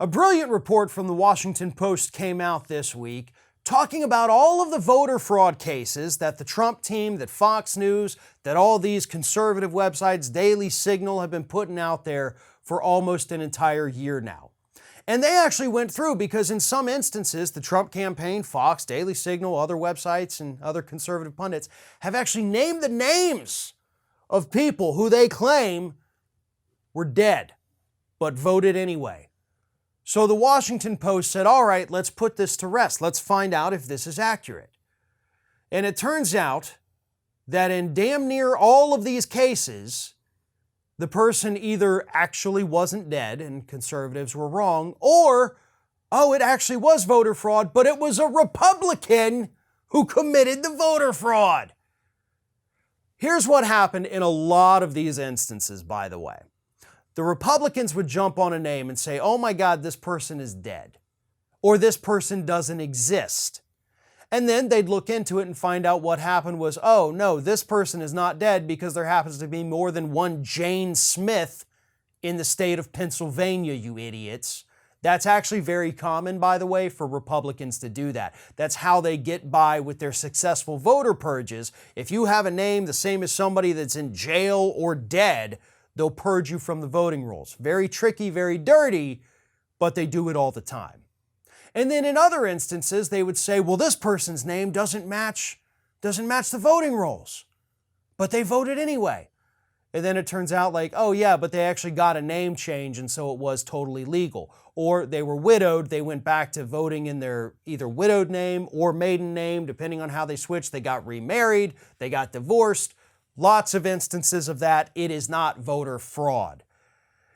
A brilliant report from the Washington Post came out this week talking about all of the voter fraud cases that the Trump team, that Fox News, that all these conservative websites, Daily Signal, have been putting out there for almost an entire year now. And they actually went through because in some instances, the Trump campaign, Fox, Daily Signal, other websites, and other conservative pundits have actually named the names of people who they claim were dead, but voted anyway. So the Washington Post said, all right, let's put this to rest. Let's find out if this is accurate. And it turns out that in damn near all of these cases, the person either actually wasn't dead and conservatives were wrong, or, it actually was voter fraud, but it was a Republican who committed the voter fraud. Here's what happened in a lot of these instances, by the way. The Republicans would jump on a name and say, oh my God, this person is dead, or this person doesn't exist. And then they'd look into it and find out what happened was, oh no, this person is not dead because there happens to be more than one Jane Smith in the state of Pennsylvania, you idiots. That's actually very common, by the way, for Republicans to do that. That's how they get by with their successful voter purges. If you have a name the same as somebody that's in jail or dead, they'll purge you from the voting rolls. Very tricky, very dirty, but they do it all the time. And then in other instances, they would say, well, this person's name doesn't match the voting rolls, but they voted anyway. And then it turns out like, oh yeah, but they actually got a name change and so it was totally legal. Or they were widowed, they went back to voting in their either widowed name or maiden name, depending on how they switched. They got remarried, they got divorced. Lots of instances of that. It is not voter fraud.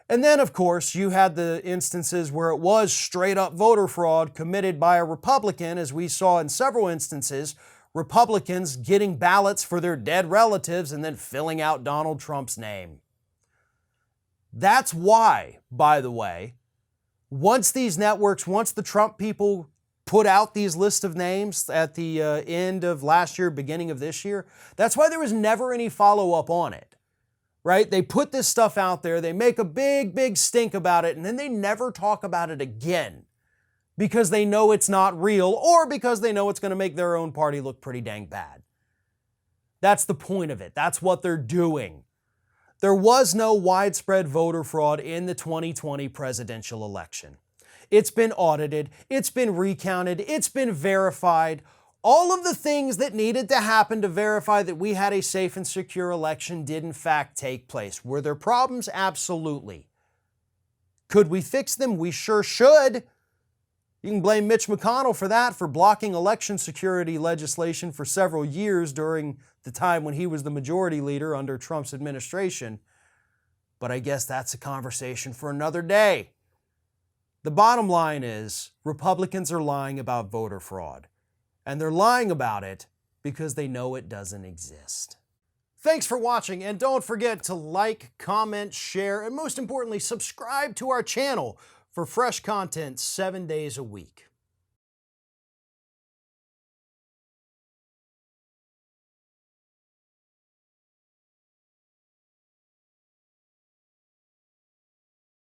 And then, of course, you had the instances where it was straight up voter fraud committed by a Republican, as we saw in several instances, Republicans getting ballots for their dead relatives and then filling out Donald Trump's name. That's why, by the way, once these networks, once the Trump people put out these lists of names at the end of last year, beginning of this year, that's why there was never any follow-up on it. Right? They put this stuff out there, they make a big stink about it, and then they never talk about it again because they know it's not real or because they know it's going to make their own party look pretty dang bad. That's the point of it. That's what they're doing. There was no widespread voter fraud in the 2020 presidential election. It's been audited, it's been recounted, it's been verified. All of the things that needed to happen to verify that we had a safe and secure election did in fact take place. Were there problems? Absolutely. Could we fix them? We sure should. You can blame Mitch McConnell for that, for blocking election security legislation for several years during the time when he was the majority leader under Trump's administration. But I guess that's a conversation for another day. The bottom line is, Republicans are lying about voter fraud. And they're lying about it because they know it doesn't exist. Thanks for watching, and don't forget to like, comment, share, and most importantly, subscribe to our channel for fresh content 7 days a week.